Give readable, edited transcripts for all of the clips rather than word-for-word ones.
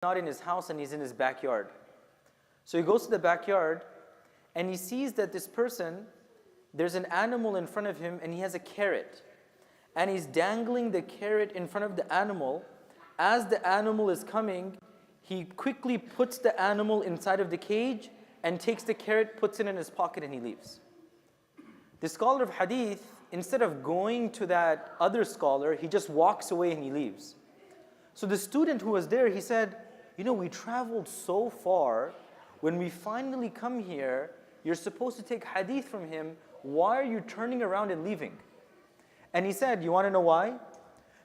not in his house and he's in his backyard. So he goes to the backyard and he sees that this person, there's an animal in front of him and he has a carrot. And he's dangling the carrot in front of the animal. As the animal is coming, he quickly puts the animal inside of the cage and takes the carrot, puts it in his pocket, and he leaves. The scholar of hadith, instead of going to that other scholar, he just walks away and he leaves. So the student who was there, he said, we traveled so far. When we finally come here, you're supposed to take hadith from him. Why are you turning around and leaving? And he said, you want to know why?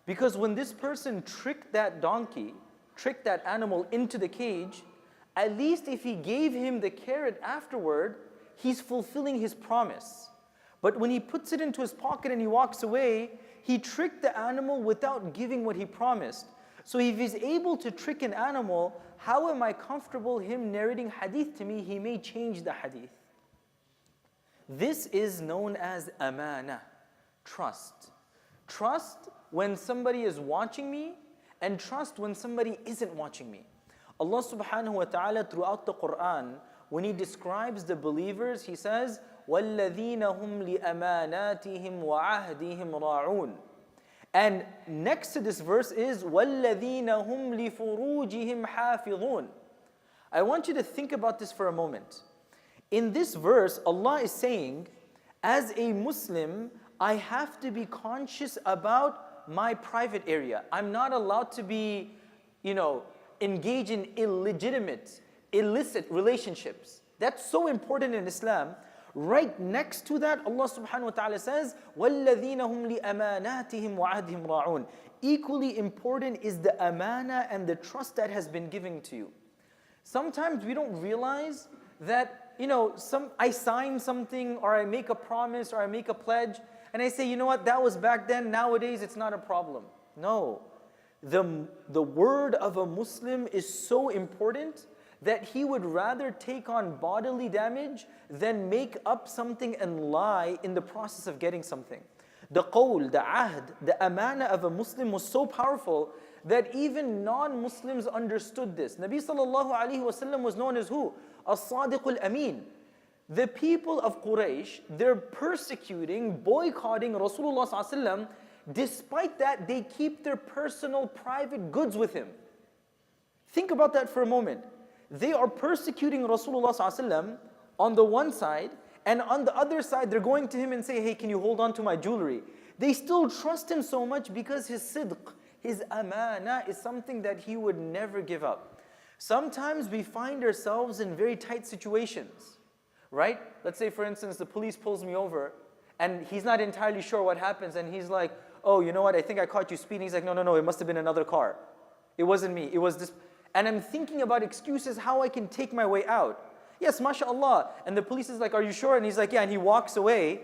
Because when this person tricked that donkey, tricked that animal into the cage, at least if he gave him the carrot afterward, he's fulfilling his promise. But when he puts it into his pocket and he walks away, he tricked the animal without giving what he promised. So if he's able to trick an animal, how am I comfortable him narrating hadith to me? He may change the hadith. This is known as amana, trust. Trust when somebody is watching me, and trust when somebody isn't watching me. Allah subhanahu wa ta'ala throughout the Quran, when He describes the believers, He says, وَالَّذِينَ هُمْ لِأَمَانَاتِهِمْ وَعَهْدِهِمْ رَاعُونَ. And next to this verse is, وَالَّذِينَ هُمْ لِفُرُوجِهِمْ حَافِظُونَ. I want you to think about this for a moment. In this verse, Allah is saying, as a Muslim, I have to be conscious about my private area. I'm not allowed to be, engage in illegitimate, illicit relationships. That's so important in Islam. Right next to that, Allah subhanahu wa ta'ala says, وَالَّذِينَ هُمْ لِأَمَانَاتِهِمْ وَعَهْدِهِمْ رَاعُونَ. Equally important is the amana and the trust that has been given to you. Sometimes we don't realize that, I sign something, or I make a promise, or I make a pledge, and I say, that was back then, nowadays it's not a problem. No. The word of a Muslim is so important that he would rather take on bodily damage than make up something and lie in the process of getting something. The qawl, the ahd, the amana of a Muslim was so powerful that even non-Muslims understood this. Nabi sallallahu alayhi wa sallam was known as who? As-Sadiqul Amin. The people of Quraysh, they're persecuting, boycotting Rasulullah sallallahu alayhi wa sallam. Despite that, they keep their personal, private goods with him. Think about that for a moment. They are persecuting Rasulullah sallallahu alayhi wa sallam on the one side, and on the other side, they're going to him and say, hey, can you hold on to my jewelry? They still trust him so much because his sidq, his amana is something that he would never give up. Sometimes we find ourselves in very tight situations, right? Let's say, for instance, the police pulls me over, and he's not entirely sure what happens, and he's like, oh, you know what, I think I caught you speeding. He's like, no, it must have been another car. It wasn't me, it was this. And I'm thinking about excuses, how I can take my way out. Yes, mashallah. And the police is like, are you sure? And he's like, yeah, and he walks away.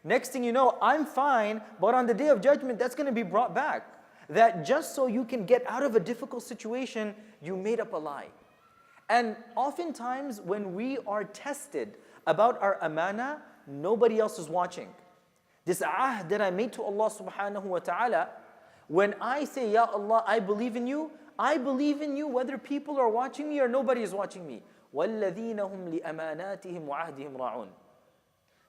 Next thing you know, I'm fine, but on the day of judgment, that's going to be brought back. That just so you can get out of a difficult situation, you made up a lie. And oftentimes, when we are tested about our amana, nobody else is watching. This ahd that I made to Allah subhanahu wa ta'ala, when I say, Ya Allah, I believe in you whether people are watching me or nobody is watching me. وَالَّذِينَ هُمْ لِأَمَانَاتِهِمْ وَعَهْدِهِمْ رَاعُونَ.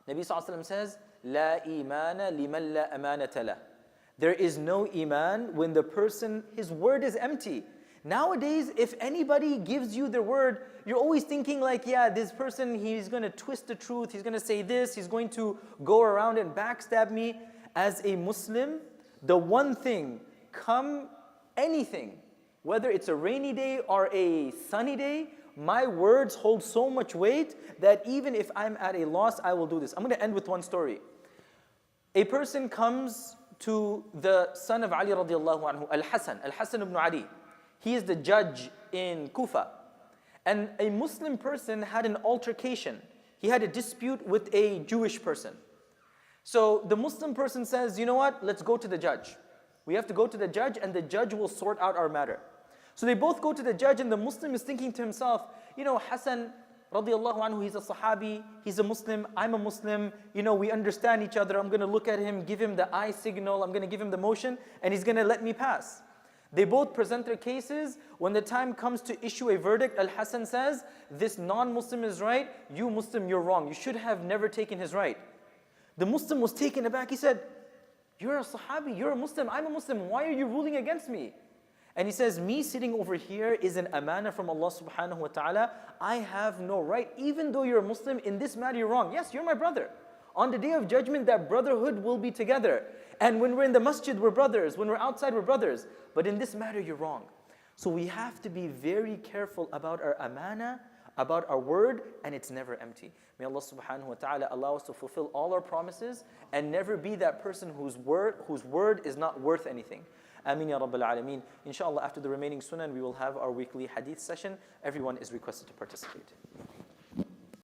Nabi sallallahu alayhi wa sallam says, لَا إِيمَانَ لِمَنْ لَا أَمَانَةَ لَهُ. There is no iman when the person, his word is empty. Nowadays, if anybody gives you their word, you're always thinking like, yeah, this person, he's going to twist the truth, he's going to say this, he's going to go around and backstab me. As a Muslim, the one thing, come anything, whether it's a rainy day or a sunny day, my words hold so much weight that even if I'm at a loss, I will do this. I'm going to end with one story. A person comes to the son of Ali radiallahu anhu, Al-Hasan ibn Ali. He is the judge in Kufa. And a Muslim person had an altercation. He had a dispute with a Jewish person. So the Muslim person says, you know what, let's go to the judge. We have to go to the judge and the judge will sort out our matter. So they both go to the judge and the Muslim is thinking to himself, Hasan radiallahu anhu, he's a Sahabi, he's a Muslim, I'm a Muslim, we understand each other, I'm going to look at him, give him the eye signal, I'm going to give him the motion, and he's going to let me pass. They both present their cases. When the time comes to issue a verdict, Al-Hasan says, this non-Muslim is right, you Muslim, you're wrong. You should have never taken his right. The Muslim was taken aback. He said, you're a Sahabi, you're a Muslim, I'm a Muslim. Why are you ruling against me? And he says, me sitting over here is an amana from Allah subhanahu wa ta'ala. I have no right, even though you're a Muslim, in this matter you're wrong. Yes, you're my brother. On the day of judgment, that brotherhood will be together. And when we're in the masjid, we're brothers. When we're outside, we're brothers. But in this matter, you're wrong. So we have to be very careful about our amana, about our word, and it's never empty. May Allah subhanahu wa ta'ala allow us to fulfill all our promises and never be that person whose word is not worth anything. Ameen ya Rabbil Alameen. Inshallah, after the remaining sunan, we will have our weekly hadith session. Everyone is requested to participate.